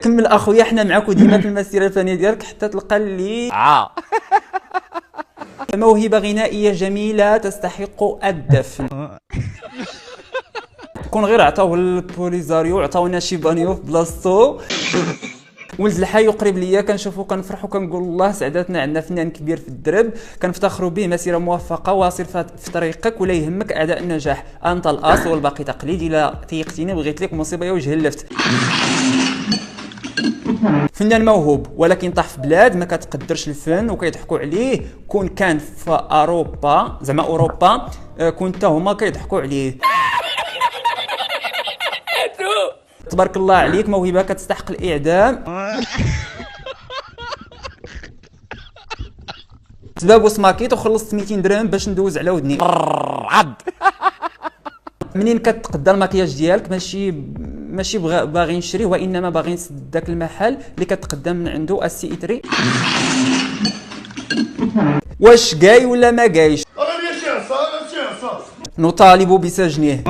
كمل اخويا، حنا معاك ديما في المسيره الفنيه ديالك حتى تلقى اللي موهبه غنائيه جميله تستحق الدفن. كون غير عطاوه البوليزاريو، عطاونا شي بانيو في بلاصتو. ولد الحي قريب ليا، كنشوفو كنفرحو كنقول الله سعداتنا عندنا فنان كبير في الدرب، كنفتخروا به. مسيره موفقه، واصل في طريقك ولا يهمك اعداء النجاح. انت الاصل والباقي تقليد. الا تيقتيني بغيت لك مصيبه يا وجه اللفت. فنان موهوب ولكن طاح في بلاد ما كتقدرش الفن وكيضحكوا عليه. كون كان في اوروبا، زعما اوروبا، كون حتى هما كيضحكوا عليه. تبارك الله عليك، موهبه كتستحق الاعدام. سباب وسماكيت وخلصت 200 درهم باش ندوز على ودني. منين كتقدر الماكياج ديالك ماشي باغي نشري، وانما باغي نسد داك المحل اللي كتقدم من عنده السي إتري. واش جاي ولا ما جايش؟ نطالب بسجنه.